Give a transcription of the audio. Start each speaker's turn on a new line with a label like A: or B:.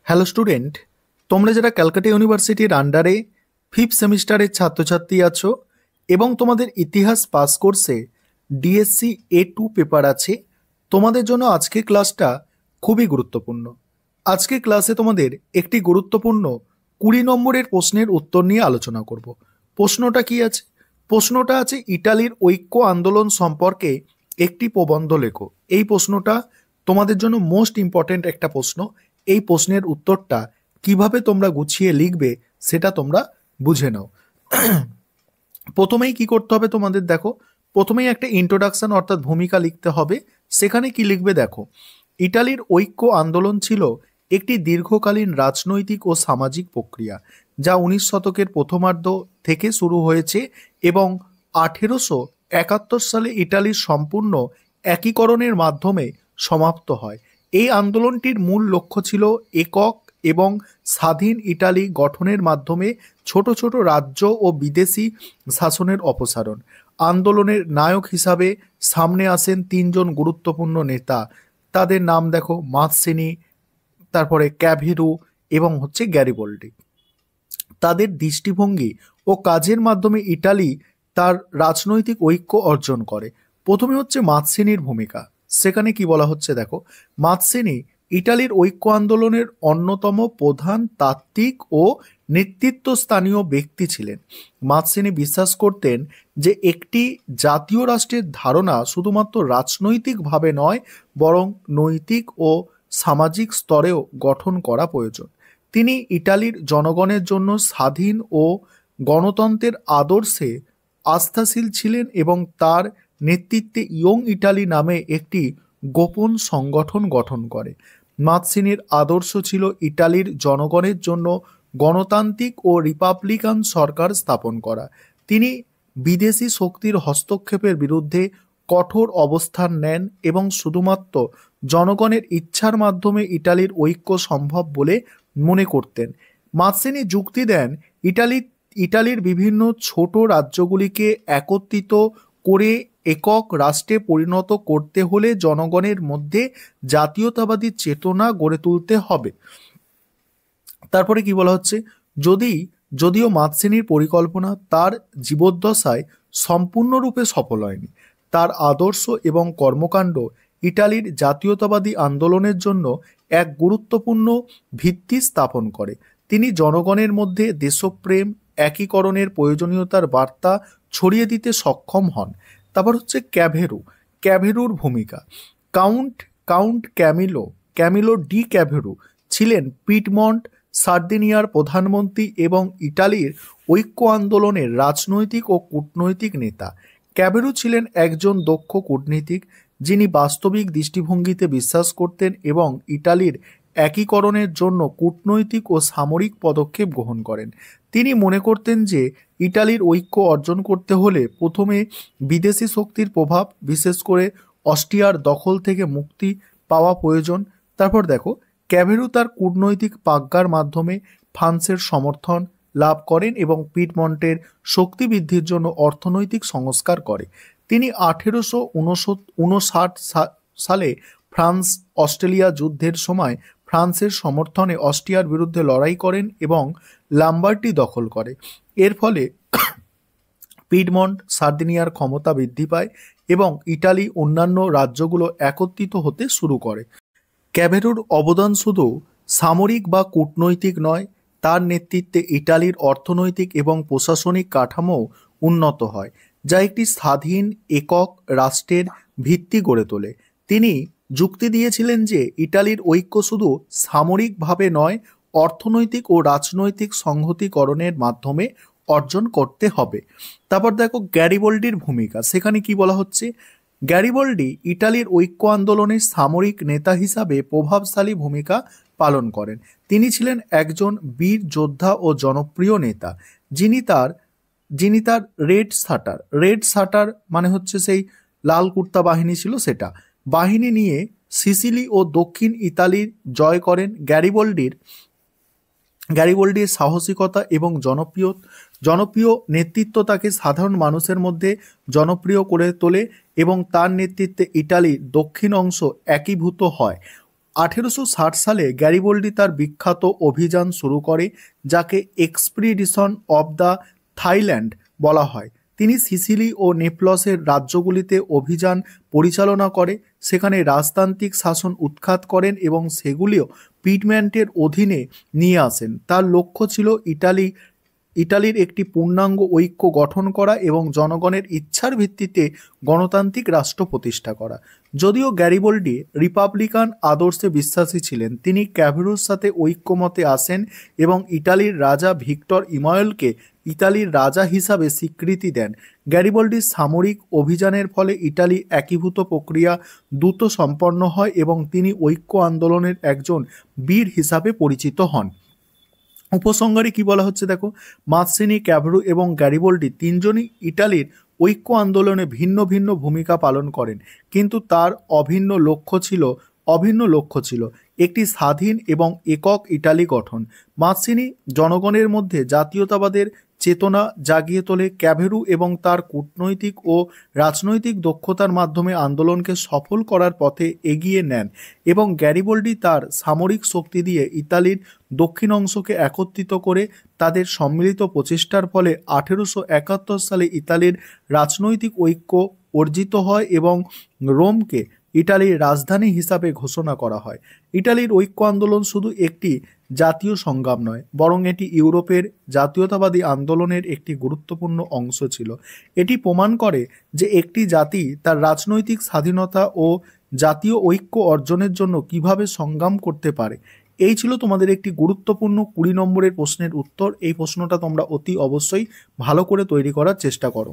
A: Hello student, তোমরা যারা ক্যালকাটা ইউনিভার্সিটির আন্ডারে ফিফথ সেমিস্টারের ছাত্রছাত্রী আছো এবং তোমাদের ইতিহাস পাস কোর্সে ডিএসসি A2 পেপার আছে, তোমাদের জন্য আজকের ক্লাসটা খুবই গুরুত্বপূর্ণ। আজকের ক্লাসে তোমাদের একটি গুরুত্বপূর্ণ 20 নম্বরের প্রশ্নের উত্তর নিয়ে আলোচনা করব। প্রশ্নটা কি আছে? প্রশ্নটা আছে ইটালির ঐক্য আন্দোলন সম্পর্কে একটি প্রবন্ধ লেখো। এই প্রশ্নটা তোমাদের জন্য মোস্ট ইম্পর্ট্যান্ট একটা প্রশ্ন। এই প্রশ্নের উত্তরটা কিভাবে তোমরা গুছিয়ে লিখবে সেটা তোমরা বুঝে নাও। প্রথমেই কি করতে হবে তোমাদের, দেখো, প্রথমেই একটা ইন্ট্রোডাকশন অর্থাৎ ভূমিকা লিখতে হবে। সেখানে কি লিখবে দেখো, ইটালির ঐক্য আন্দোলন ছিল একটি দীর্ঘকালীন রাজনৈতিক ও সামাজিক প্রক্রিয়া যা 19 শতকের প্রথমার্ধ থেকে শুরু হয়েছে এবং 1871 সালে ইটালির সম্পূর্ণ একীকরণের মাধ্যমে সমাপ্ত হয়। এই আন্দোলনটির মূল লক্ষ্য ছিল একক এবং স্বাধীন ইটালি গঠনের মাধ্যমে ছোট ছোট রাজ্য ও বিদেশি শাসনের অপসারণ। আন্দোলনের নায়ক হিসাবে সামনে আসেন তিনজন গুরুত্বপূর্ণ নেতা। তাদের নাম দেখো, মাৎসিনি, তারপরে ক্যাভেরু এবং গ্যারিবল্ডি। তাদের দৃষ্টিভঙ্গি ও কাজের মাধ্যমে ইটালি তার রাজনৈতিক ঐক্য অর্জন করে। প্রথমে মাৎসিনির ভূমিকা। সেখানে কি বলা হচ্ছে দেখো, মাৎসিনি ইটালির ঐক্য আন্দোলনের অন্যতম প্রধান তাত্ত্বিক ও নেতৃত্বস্থানীয় ব্যক্তি ছিলেন। মাৎসিনি বিশ্বাস করতেন যে একটি জাতীয় রাষ্ট্রের ধারণা শুধুমাত্র রাজনৈতিকভাবে নয়, বরং নৈতিক ও সামাজিক স্তরেও গঠন করা প্রয়োজন। তিনি ইটালির জনগণের জন্য স্বাধীন ও গণতন্ত্রের আদর্শে আস্থাশীল ছিলেন এবং তার নেতৃত্বে ইয়ং ইটালি নামে একটি গোপন সংগঠন গঠন করে। মাৎসিনির আদর্শ ছিল ইটালির জনগণের জন্য গণতান্ত্রিক ও রিপাবলিকান সরকার স্থাপন করা। তিনি বিদেশি শক্তির হস্তক্ষেপের বিরুদ্ধে কঠোর অবস্থান নেন এবং শুধুমাত্র জনগণের ইচ্ছার মাধ্যমে ইটালির ঐক্য সম্ভব বলে মনে করতেন। মাৎসিনি যুক্তি দেন ইটালির বিভিন্ন ছোট রাজ্যগুলিকে একত্রিত করে একক রাষ্ট্রে পরিণত করতে হলে জনগণের মধ্যে জাতীয়তাবাদী চেতনা গড়ে তুলতে হবে। তারপরে কি বলা হচ্ছে, যদিও মাৎসিনির পরিকল্পনা তার জীবদ্দশায় সম্পূর্ণরূপে সফল হয়নি, তার আদর্শ এবং কর্মকাণ্ড ইটালির জাতীয়তাবাদী আন্দোলনের জন্য এক গুরুত্বপূর্ণ ভিত্তি স্থাপন করে। তিনি জনগণের মধ্যে দেশপ্রেম, একীকরণের প্রয়োজনীয়তার বার্তা ছড়িয়ে দিতে সক্ষম হন। তারপর ক্যাভেরুর ভূমিকা। কাউন্ট ক্যামিলো ডি ক্যাভেরু ছিলেন পিডমন্ট সার্দিনিয়ার প্রধানমন্ত্রী এবং ইটালির ঐক্য আন্দোলনের রাজনৈতিক ও কূটনৈতিক নেতা। ক্যাভেরু ছিলেন একজন দক্ষ কূটনীতিক যিনি বাস্তবিক দৃষ্টিভঙ্গিতে বিশ্বাস করতেন এবং ইটালির একীকরণের জন্য কূটনৈতিক ও সামরিক পদক্ষেপ গ্রহণ করেন। তিনি মনে করতেন যে ইটালির ঐক্য অর্জন করতে হলে প্রথমে বিদেশি শক্তির প্রভাব, বিশেষ করে অস্ট্রিয়ার দখল থেকে মুক্তি পাওয়া প্রয়োজন। তারপর দেখো, ক্যাভেরু তার কূটনৈতিক প্রজ্ঞার মাধ্যমে ফ্রান্সের সমর্থন লাভ করেন এবং পিডমন্টের শক্তি বৃদ্ধির জন্য অর্থনৈতিক সংস্কার করে। তিনি 1859 সালে ফ্রান্স অস্ট্রেলিয়া যুদ্ধের সময় ফ্রান্সের সমর্থনে অস্ট্রিয়ার বিরুদ্ধে লড়াই করেন এবং লাম্বার্ডি দখল করে। এর ফলে পিডমন্ট সার্দিনিয়ার ক্ষমতা বৃদ্ধি পায় এবং ইটালি অন্যান্য রাজ্যগুলো একত্রিত হতে শুরু করে। ক্যাভেরুর অবদান শুধু সামরিক বা কূটনৈতিক নয়, তার নেতৃত্বে ইটালির অর্থনৈতিক এবং প্রশাসনিক কাঠামো উন্নত হয়, যা একটি স্বাধীন একক রাষ্ট্রের ভিত্তি গড়ে তোলে। তিনি যুক্তি দিয়েছিলেন যে ইটালির ঐক্য শুধু সামরিকভাবে নয়, অর্থনৈতিক ও রাজনৈতিক সংহতিকরণের মাধ্যমে অর্জন করতে হবে। তারপর দেখো গ্যারিবল্ডির ভূমিকা। সেখানে কি বলা হচ্ছে, গ্যারিবল্ডি ইটালির ঐক্য আন্দোলনের সামরিক নেতা হিসাবে প্রভাবশালী ভূমিকা পালন করেন। তিনি ছিলেন একজন বীর যোদ্ধা ও জনপ্রিয় নেতা যিনি তার রেড শাটার মানে সেই লাল কুর্তা বাহিনী ছিল, সেটা বাহিনী নিয়ে সিসিলি ও দক্ষিণ ইতালির জয় করেন। গ্যারিবল্ডির সাহসিকতা এবং জনপ্রিয় নেতৃত্ব তাকে সাধারণ মানুষের মধ্যে জনপ্রিয় করে তোলে এবং তার নেতৃত্বে ইটালির দক্ষিণ অংশ একীভূত হয়। 1860 সালে গ্যারিবল্ডি তার বিখ্যাত অভিযান শুরু করে, যাকে এক্সপিডিশন অব দ্য থাইল্যান্ড বলা হয়। তিনি সিসিলি ও নেপলসের রাজ্যগুলিতে অভিযান পরিচালনা করে, সেখানে রাজতান্ত্রিক শাসন উৎখাত করেন এবং সেগুলিও পিডম্যান্টের অধীনে নিয়ে আসেন। তার লক্ষ্য ছিল ইটালির একটি পূর্ণাঙ্গ ঐক্য গঠন করা এবং জনগণের ইচ্ছার ভিত্তিতে গণতান্ত্রিক রাষ্ট্র প্রতিষ্ঠা করা। যদিও গ্যারিবল্ডি রিপাবলিকান আদর্শে বিশ্বাসী ছিলেন, তিনি ক্যাভেরুর সাথে ঐক্যমতে আসেন এবং ইটালির রাজা ভিক্টর ইমানুয়েলকে ইতালির রাজা হিসাবে স্বীকৃতি দেন। গ্যারিবল্ডির সামরিক অভিযানের ফলে ইটালি একীভূত প্রক্রিয়া দ্রুত সম্পন্ন হয় এবং তিনি ঐক্য আন্দোলনের একজন বীর হিসাবে পরিচিত হন। উপসংহারে কি বলা হচ্ছে দেখো, মাৎসিনি, ক্যাভেরু এবং গ্যারিবল্ডি তিনজনই ইটালির ঐক্য আন্দোলনে ভিন্ন ভিন্ন ভূমিকা পালন করেন, কিন্তু তার অভিন্ন লক্ষ্য ছিল একটি স্বাধীন এবং একক ইটালি গঠন। মাৎসিনি জনগণের মধ্যে জাতীয়তাবাদের চেতনা জাগিয়ে তোলে। ক্যাভেরু এবং তার কূটনৈতিক ও রাজনৈতিক দক্ষতার মাধ্যমে আন্দোলনকে সফল করার পথে এগিয়ে নেন এবং গ্যারিবল্ডি তার সামরিক শক্তি দিয়ে ইতালির দক্ষিণ অংশকে একত্রিত করে। তাদের সম্মিলিত প্রচেষ্টার ফলে 1871 সালে ইতালির রাজনৈতিক ঐক্য অর্জিত হয় এবং রোমকে ইটালির রাজধানী হিসাবে ঘোষণা করা হয়। ইটালির ঐক্য আন্দোলন শুধু একটি জাতীয় সংগ্রাম নয়, বরং এটি ইউরোপের জাতীয়তাবাদী আন্দোলনের একটি গুরুত্বপূর্ণ অংশ ছিল। এটি প্রমাণ করে যে একটি জাতি তার রাজনৈতিক স্বাধীনতা ও জাতীয় ঐক্য অর্জনের জন্য কিভাবে সংগ্রাম করতে পারে। এই ছিল তোমাদের একটি গুরুত্বপূর্ণ 20 নম্বরের প্রশ্নের উত্তর। এই প্রশ্নটা তোমরা অতি অবশ্যই ভালো করে তৈরি করার চেষ্টা করো।